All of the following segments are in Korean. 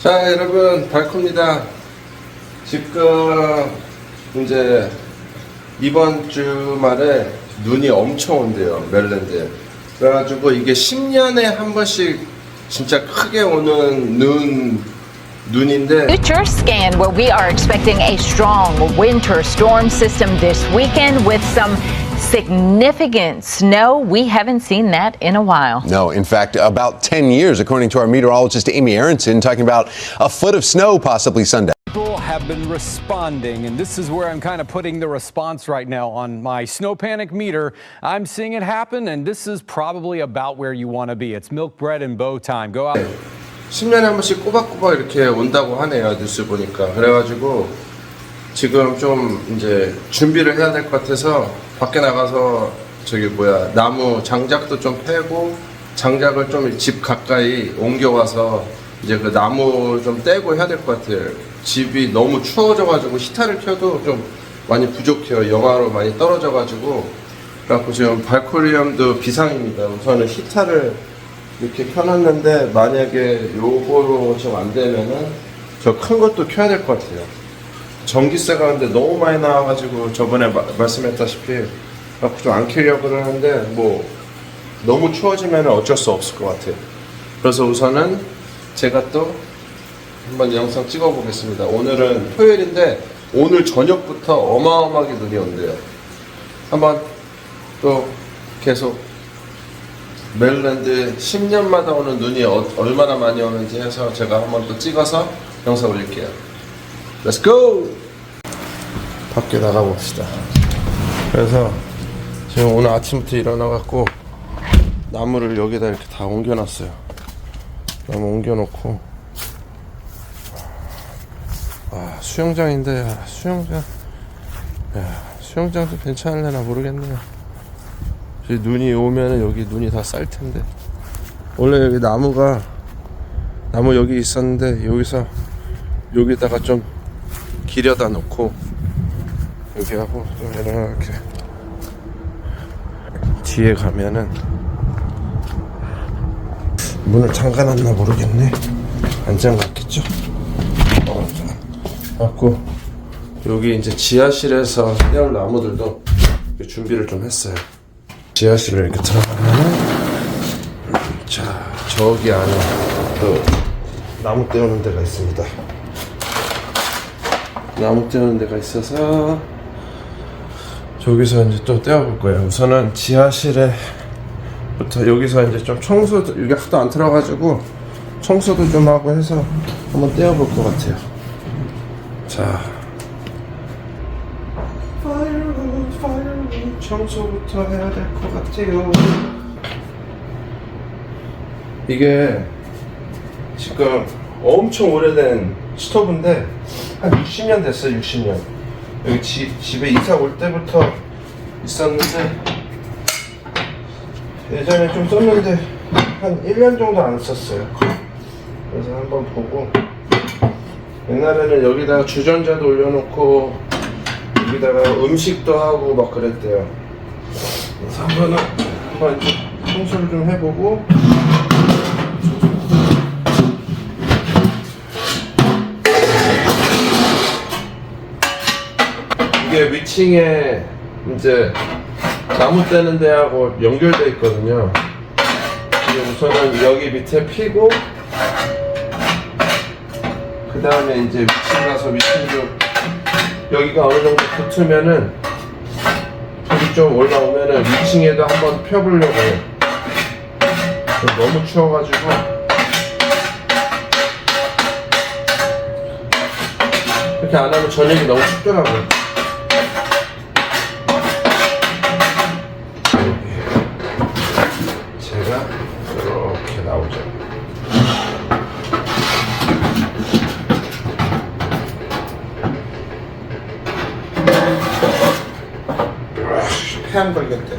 자, 여러분, 발코입니다. 지금 이제 이번 주말에 눈이 엄청 온대요, 메릴랜드에. 그래가지고 이게 10년에 한 번씩 진짜 크게 오는 눈인데. Future scan where we are expecting a strong winter storm system this weekend with some significant snow. We haven't seen that in a while. No, in fact, about 10 years, according to our meteorologist Amy Aronson, talking about a foot of snow possibly Sunday. People have been responding, and this is where I'm kind of putting the response right now on my snow panic meter. I'm seeing it happen, and this is probably about where you want to be. It's milk, bread, and bow time. Go out. 10년에 한 번씩 꼬박꼬박 이렇게 온다고 하네요, 뉴스 보니까. 그래가지고 지금 좀 이제 준비를 해야 될 것 같아서 밖에 나가서 나무 장작도 좀 패고 장작을 좀 집 가까이 옮겨와서 이제 그 나무 좀 떼고 해야 될 것 같아요. 집이 너무 추워져가지고 히터를 켜도 좀 많이 부족해요. 영하로 많이 떨어져가지고. 그래갖고 지금 발코리움도 비상입니다. 우선은 히터를 이렇게 켜놨는데 만약에 요거로 좀 안 되면은 저 큰 것도 켜야 될 것 같아요. 전기세가 근데 너무 많이 나와가지고 저번에 말씀했다시피 좀 안 켜려고 그러는데 뭐 너무 추워지면 어쩔 수 없을 것 같아요. 그래서 우선은 제가 또 한번 영상 찍어 보겠습니다. 오늘은 토요일인데 오늘 저녁부터 어마어마하게 눈이 온대요. 한번 또 계속 메릴랜드 10년마다 오는 눈이 얼마나 많이 오는지 해서 제가 한번 또 찍어서 영상 올릴게요. Let's go! 밖에 나가봅시다. 그래서 지금 오늘 아침부터 일어나갖고 나무를 여기다 이렇게 다 옮겨놨어요. 나무 옮겨놓고 수영장인데 수영장도 괜찮을래나 모르겠네요. 눈이 오면은 여기 눈이 다 쌀 텐데. 원래 여기 나무 여기 있었는데 여기다가 좀 기려다 놓고 여기 하고 이렇게 뒤에 가면은 문을 잠가놨나 모르겠네. 안 잠갔겠죠? 갖고 여기 이제 지하실에서 떼올 나무들도 준비를 좀 했어요. 지하실을 이렇게 들어가면은 자 저기 안에 또 나무 떼우는 데가 있습니다. 나무 떼우는 데가 있어서 저기서 이제 또 떼어볼 거예요. 우선은 지하실에부터 여기서 이제 좀 청소도 여기 하도 안 틀어가지고 청소도 좀 하고 해서 한번 떼어볼 것 같아요. 자, 파이어wood 청소부터 해야 될 것 같아요. 이게 지금 엄청 오래된 스토브인데 한 60년 됐어요. 60년. 여기 집에 이사 올 때부터 있었는데 예전에 좀 썼는데 한 1년 정도 안 썼어요. 그래서 한번 보고 옛날에는 여기다가 주전자도 올려놓고 여기다가 음식도 하고 막 그랬대요. 그래서 한번 이제 청소를 좀 해보고 이게 위층에 이제 나무 떼는 데하고 연결되어 있거든요. 우선은 여기 밑에 피고 그 다음에 이제 위층 가서 위층도 여기가 어느 정도 붙으면은 불이 좀 올라오면은 위층에도 한번 펴보려고 해요. 너무 추워가지고 이렇게 안 하면 저녁이 너무 춥더라고요. 제가 이렇게 나오죠. 폐암 걸렸대.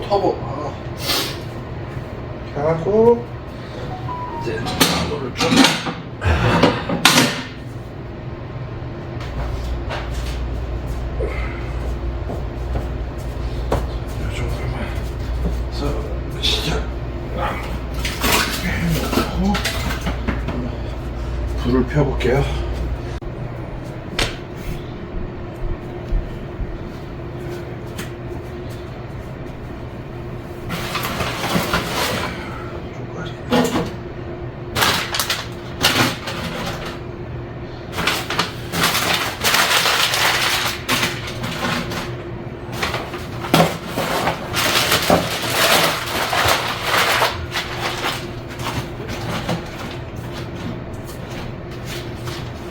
터보. 이렇게 하고 이제 나무를 좀 불을 펴볼게요.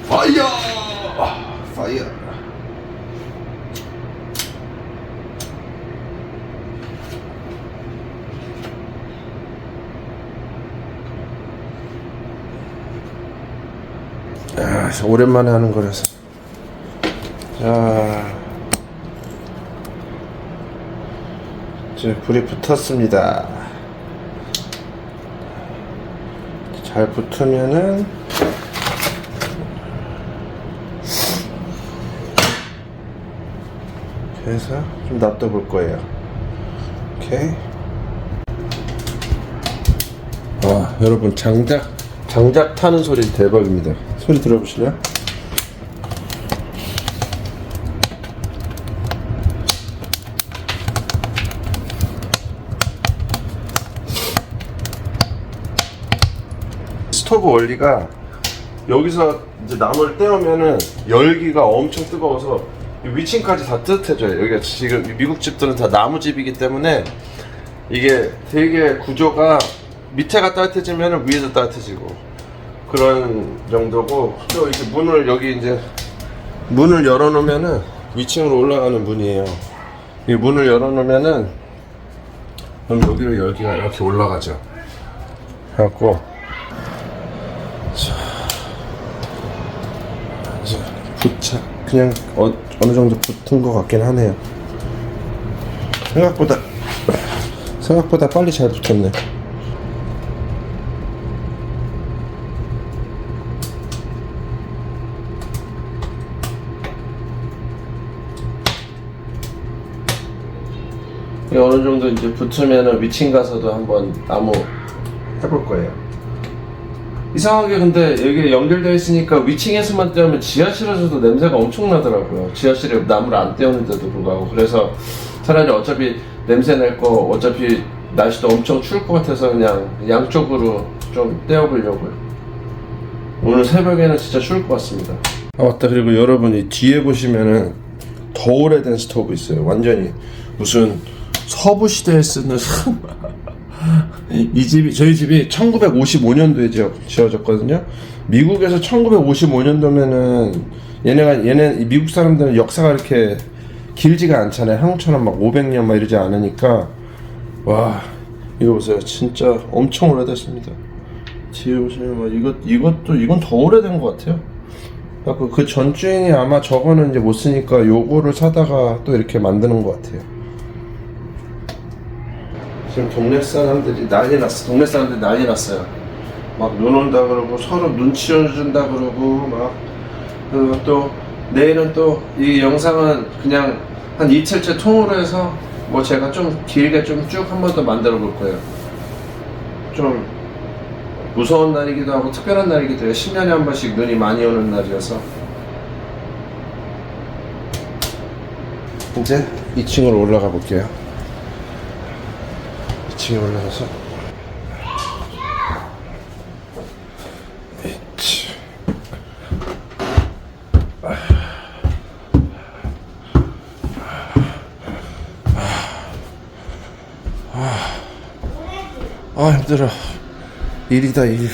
파이어! 파이어! 아, 오랜만에 하는 거라서. 자, 이제 불이 붙었습니다. 잘 붙으면은 그래서 좀 놔둬볼 거예요. 오케이. 와, 여러분 장작 타는 소리 대박입니다. 소리 들어보실래요? 스토브 원리가 여기서 이제 나무를 떼우면은 열기가 엄청 뜨거워서 위층까지 다 뜨뜻해져요. 여기가 지금 미국 집들은 다 나무집이기 때문에 이게 되게 구조가 밑에가 따뜻해지면 위에도 따뜻해지고 그런 정도고, 또 이렇게 문을 여기 이제 문을 열어놓으면은 위층으로 올라가는 문이에요. 이 문을 열어놓으면은 그럼 여기로 열기가 이렇게 올라가죠. 그래갖고 이제 부착 그냥 어느 정도 붙은 것 같긴 하네요. 생각보다 빨리 잘 붙었네. 어느 정도 이제 붙으면은 위층 가서도 한번 나무 해볼 거예요. 이상하게 근데 여기 연결되어 있으니까 위층에서만 떼우면 지하실에서도 냄새가 엄청 나더라고요. 지하실에 나무를 안 떼우는데도 불구하고. 그래서 차라리 어차피 냄새 낼 거 어차피 날씨도 엄청 추울 것 같아서 그냥 양쪽으로 좀 떼어보려고요. 오늘 새벽에는 진짜 추울 것 같습니다. 아 맞다, 그리고 여러분이 뒤에 보시면은 더 오래된 스토브 있어요. 완전히 무슨 서부 시대에 쓰는 저희 집이 1955년도에 지어졌거든요. 미국에서 1955년도면은 얘네 미국 사람들은 역사가 이렇게 길지가 않잖아요. 한국처럼 막 500년 막 이러지 않으니까. 와, 이거 보세요. 진짜 엄청 오래됐습니다. 뒤에 보시면 막 이건 더 오래된 것 같아요. 그 전주인이 아마 저거는 이제 못 쓰니까 요거를 사다가 또 이렇게 만드는 것 같아요. 지금 동네 사람들이 난리 났어요. 막 눈 온다 그러고 서로 눈치 준다 그러고 막. 그리고 또 내일은 또 이 영상은 그냥 한 이틀째 통으로 해서 뭐 제가 좀 길게 좀 쭉 한 번 더 만들어 볼 거예요. 좀 무서운 날이기도 하고 특별한 날이기도 해요. 10년에 한 번씩 눈이 많이 오는 날이어서. 이제 2층으로 올라가 볼게요. 2층에 올라가서 힘들어. 일이다 일.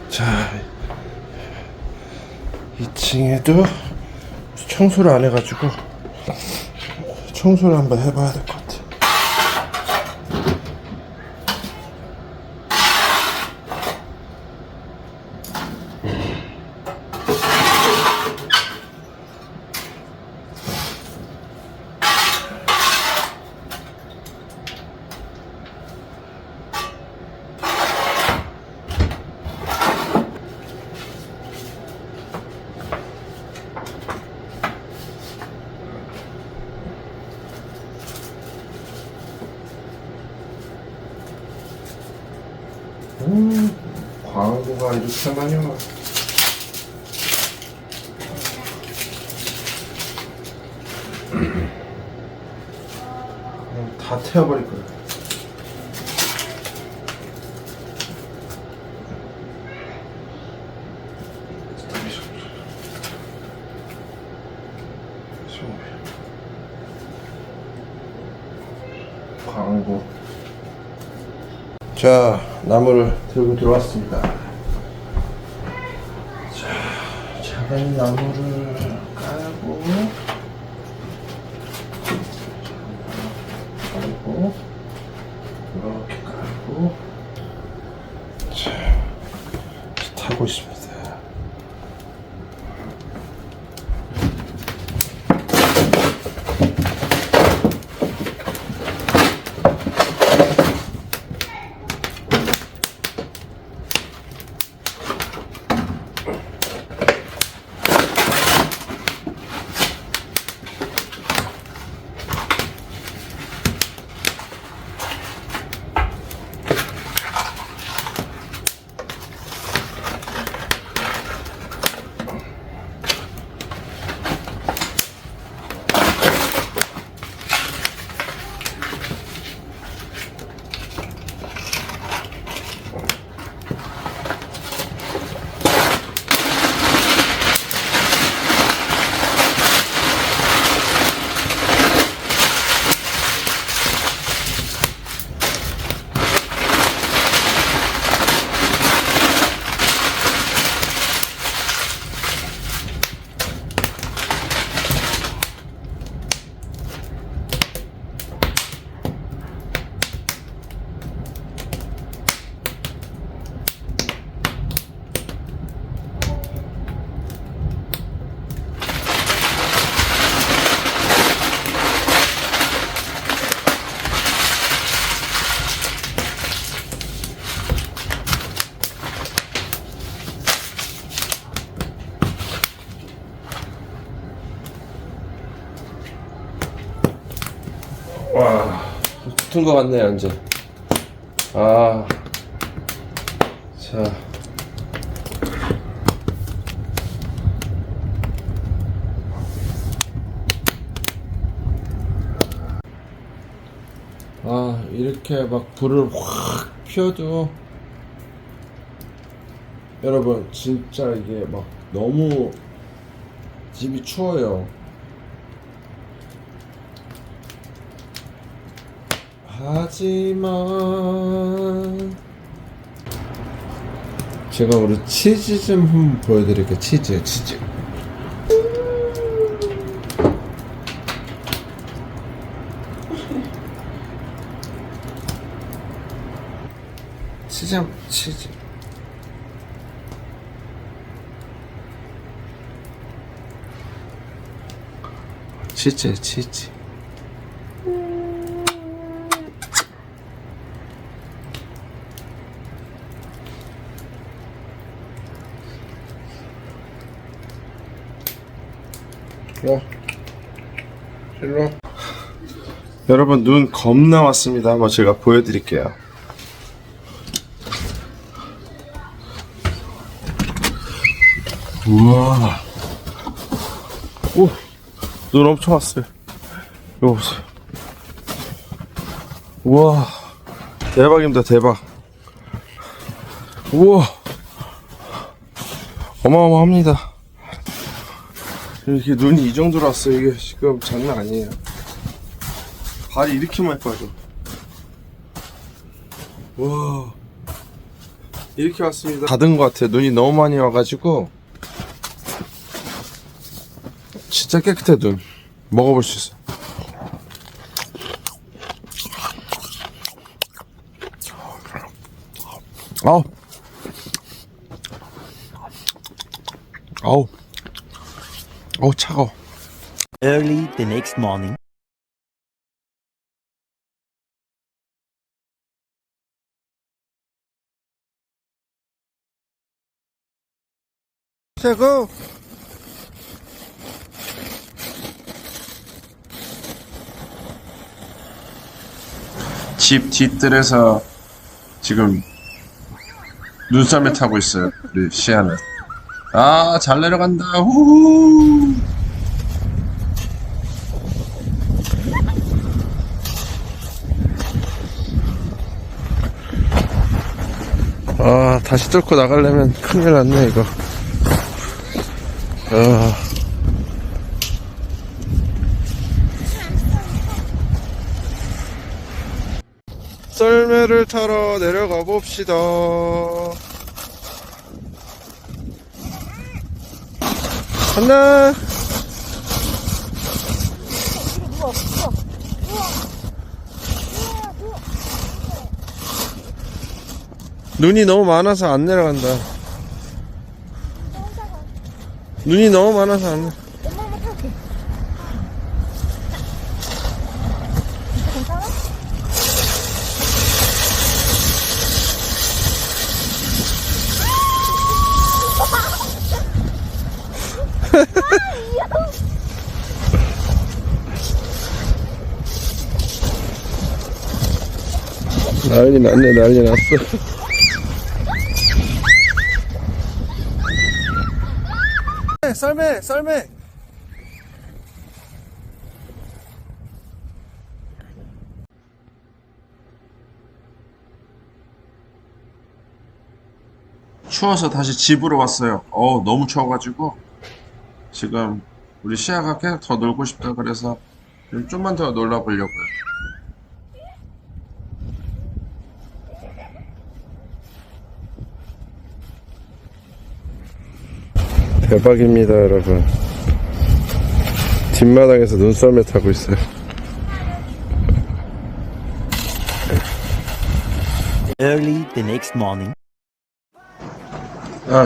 자, 2층에도 청소를 안 해가지고 청소를 한번 해봐야 될 것 같아. 광고가 이렇게 많이 와. 다 태워버릴 거야. 광고. 자, 나무를 들고 들어왔습니다. 자, 작은 나무를 깔고 이렇게 깔고 자, 타고 있습니다. 와, 붙은 것 같네요, 이제. 아, 자. 아, 이렇게 막 불을 확 피워도 여러분, 진짜 이게 막 너무 집이 추워요. 하지만 제가 우리 치즈 좀 한번 보여드릴게요. 치즈 치즈 치즈 치즈 일로. 여러분, 눈 겁나 왔습니다. 한번 제가 보여드릴게요. 우와, 오, 눈 엄청 왔어요. 이거 보세요. 우와, 대박입니다. 대박. 우와, 어마어마합니다. 이렇게 눈이 이 정도로 왔어요. 이게 지금 장난 아니에요. 발이 이렇게 많이 빠져. 와, 이렇게 왔습니다. 닫은 것 같아요. 눈이 너무 많이 와가지고. 진짜 깨끗해. 눈 먹어볼 수 있어. 아우, 아우, 어우, 차가워. Early the next morning. 최고. 집 뒤뜰에서 지금 눈썰매 타고 있어요. 우리 시아는. 아, 잘 내려간다. 후후. 아, 다시 뚫고 나가려면 큰일 났네, 이거. 아. 썰매를 타러 내려가 봅시다. 간다. 눈이 너무 많아서 안 내려간다. 눈이 너무 많아서 안 내려. 난리 났네, 난리 났어. 썰매, 썰매. 추워서 다시 집으로 왔어요. 너무 추워가지고 지금 우리 시아가 계속 더 놀고 싶다 그래서 좀만 더 놀아보려고요. 대박입니다, 여러분. 뒷마당에서 눈썰매 타고 있어요. Early the next morning.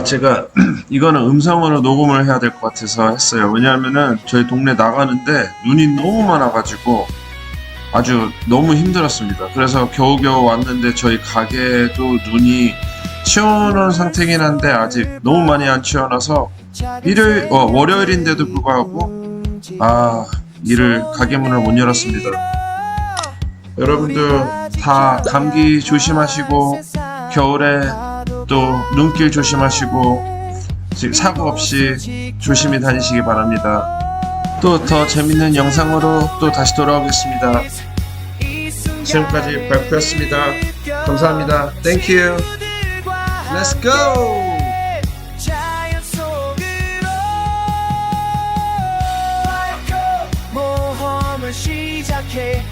제가 이거는 음성으로 녹음을 해야 될 것 같아서 했어요. 왜냐하면은 저희 동네 나가는데 눈이 너무 많아가지고 아주 너무 힘들었습니다. 그래서 겨우겨우 왔는데 저희 가게에도 눈이 치워놓은 상태긴 한데 아직 너무 많이 안 치워놔서 월요일인데도 불구하고 가게 문을 못 열었습니다. 여러분들 다 감기 조심하시고 겨울에 또 눈길 조심하시고 사고 없이 조심히 다니시기 바랍니다. 또 더 재밌는 영상으로 또 다시 돌아오겠습니다. 지금까지 발표였습니다. 감사합니다. Thank you. Let's go. 모험을 시작해